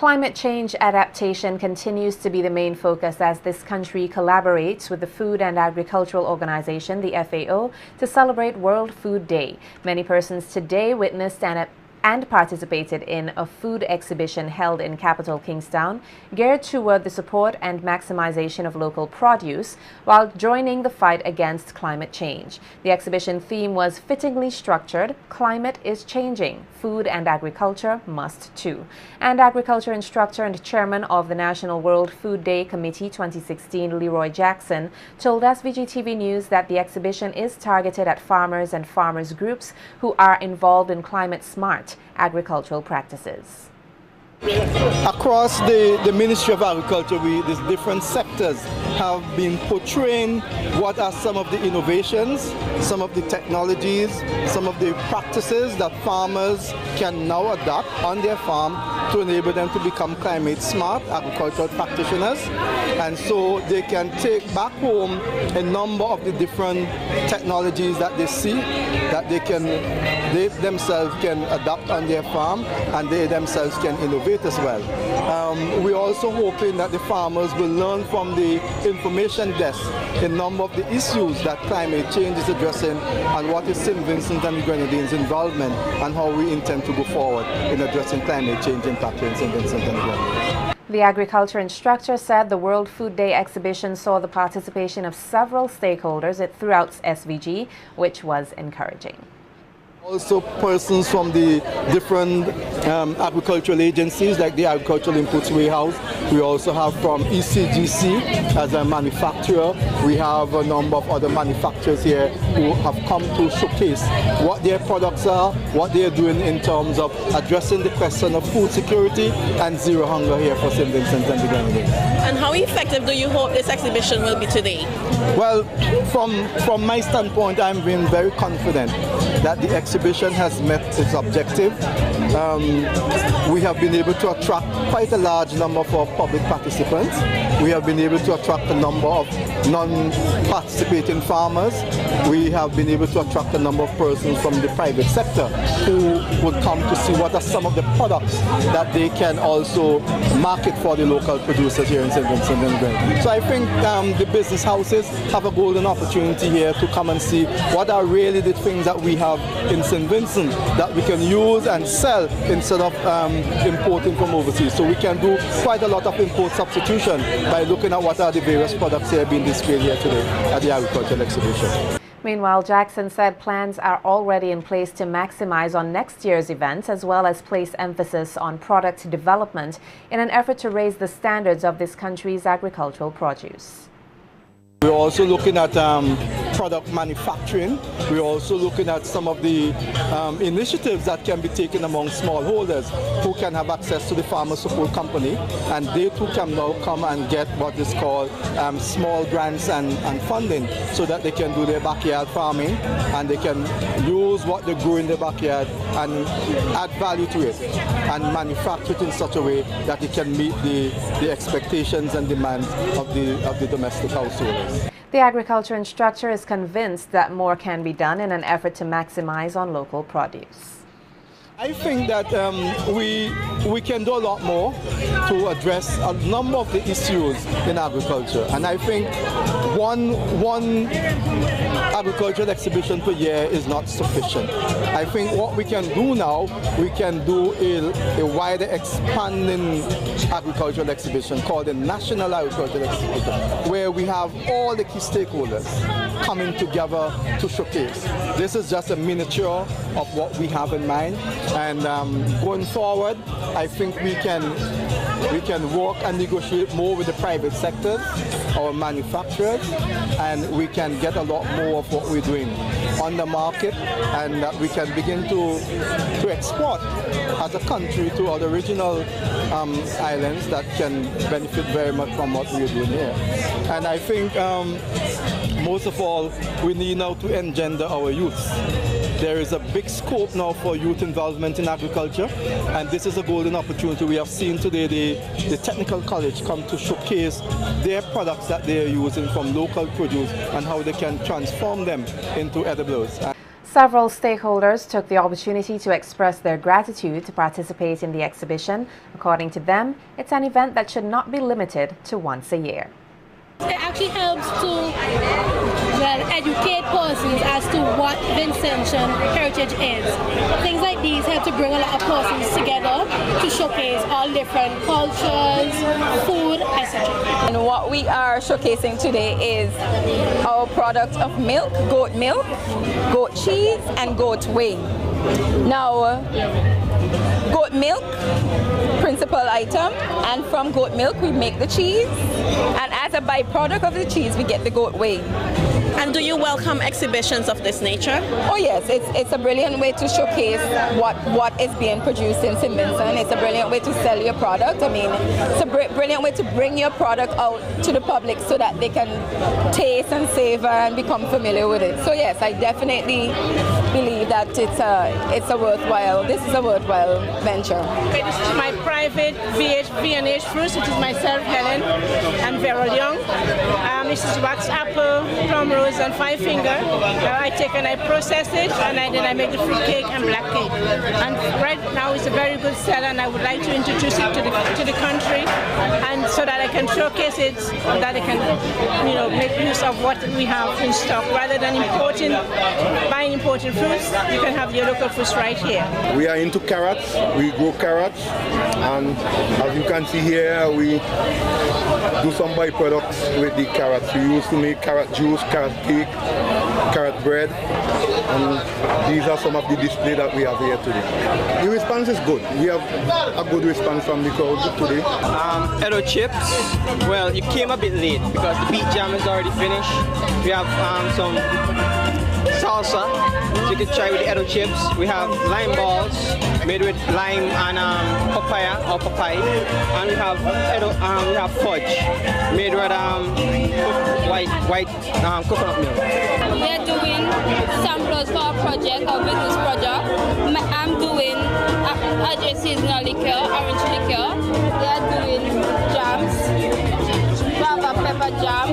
Climate change adaptation continues to be the main focus as this country collaborates with the Food and Agricultural Organization, the FAO, to celebrate World Food Day. Many persons today witnessed and participated in a food exhibition held in capital Kingstown, geared toward the support and maximization of local produce while joining the fight against climate change. The exhibition theme was fittingly structured, "Climate is Changing, Food and Agriculture Must Too." And agriculture instructor and chairman of the National World Food Day Committee 2016, Leroy Jackson, told SVG TV News that the exhibition is targeted at farmers and farmers groups who are involved in climate-smart agricultural practices. Across the Ministry of Agriculture, these different sectors have been portraying what are some of the innovations, some of the technologies, some of the practices that farmers can now adopt on their farm to enable them to become climate smart agricultural practitioners. And so they can take back home a number of the different technologies that they see, that they themselves can adopt on their farm, and they themselves can innovate as well. We're also hoping that the farmers will learn from the information desk a number of the issues that climate change is addressing and what is St. Vincent and the Grenadines' involvement and how we intend to go forward in addressing climate change impact in St. Vincent and the Grenadines. The agriculture instructor said the World Food Day exhibition saw the participation of several stakeholders throughout SVG, which was encouraging. Also persons from the different agricultural agencies like the Agricultural Inputs Warehouse. We also have from ECGC as a manufacturer. We have a number of other manufacturers here who have come to showcase what their products are, what they are doing in terms of addressing the question of food security and zero hunger here for St. Vincent and the Grenadines. And how effective do you hope this exhibition will be today? Well, from my standpoint, I'm being very confident that the exhibition has met its objective. We have been able to attract quite a large number of our public participants. We have been able to attract a number of non-participating farmers. We have been able to attract a number of persons from the private sector who would come to see what are some of the products that they can also market for the local producers here in St. Vincent and Grenadines. So I think the business houses have a golden opportunity here to come and see what are really the things that we have in St. Vincent that we can use and sell instead of importing from overseas. So we can do quite a lot of import substitution by looking at what are the various products here being displayed here today at the agricultural exhibition. Meanwhile, Jackson said plans are already in place to maximize on next year's events as well as place emphasis on product development in an effort to raise the standards of this country's agricultural produce. We're also looking at product manufacturing. We're also looking at some of the initiatives that can be taken among smallholders who can have access to the Farmer Support Company, and they too can now come and get what is called small grants and funding so that they can do their backyard farming and they can use what they grow in their backyard and add value to it and manufacture it in such a way that it can meet the expectations and demands of the domestic householders. The agriculture instructor is convinced that more can be done in an effort to maximize on local produce. I think that we can do a lot more to address a number of the issues in agriculture, and I think one agricultural exhibition per year is not sufficient. I think what we can do now, we can do a wider expanding agricultural exhibition called the National Agricultural Exhibition, where we have all the key stakeholders coming together to showcase. This is just a miniature of what we have in mind. And going forward, I think we can work and negotiate more with the private sector, our manufacturers, and we can get a lot more of what we're doing on the market, and that we can begin to export as a country to other regional islands that can benefit very much from what we're doing here. And I think most of all, we need now to engender our youth. There is a big scope now for youth involvement in agriculture, and this is a golden opportunity. We have seen today the technical college come to showcase their products that they are using from local produce and how they can transform them into edibles. Several stakeholders took the opportunity to express their gratitude to participate in the exhibition. According to them, it's an event that should not be limited to once a year. It actually helps to educate persons as to what Vincentian heritage is. Things like these help to bring a lot of persons together to showcase all different cultures, food, etc. And what we are showcasing today is our product of milk, goat cheese, and goat whey. Now, goat milk, principal item, and from goat milk we make the cheese, and as a byproduct of the cheese we get the goat whey. And do you welcome exhibitions of this nature? Oh yes, it's a brilliant way to showcase what is being produced in St. Vincent. It's a brilliant way to sell your product. I mean, it's a brilliant way to bring your product out to the public so that they can taste and savor and become familiar with it. So yes, I definitely believe that this is a worthwhile venture. Okay, this is my private V&H fruits, which is myself, Helen, and Vera Young. This is wax apple, plum rose, and 5 finger. I take and I process it, and then I make the fruit cake and black cake. And right now it's a very good seller, and I would like to introduce it to the country, and so that I can showcase it, that I can, make use of what we have in stock, rather than buying imported fruits. You can have your local fruits right here. We are into carrots. We grow carrots, and as you can see here, we do some byproducts with the carrots. We used to make carrot juice, carrot cake, carrot bread, and these are some of the display that we have here today. The response is good. We have a good response from the crowd today. Edo chips, well, you came a bit late because the beet jam is already finished. We have some salsa, so you can try with the Edo chips. We have lime balls made with lime and papaya or papaya, and we have fudge made with white coconut milk. We are doing samples for our project, our business project. I'm doing Ajay seasonal liquor, orange liquor. They are doing jams, guava pepper jam,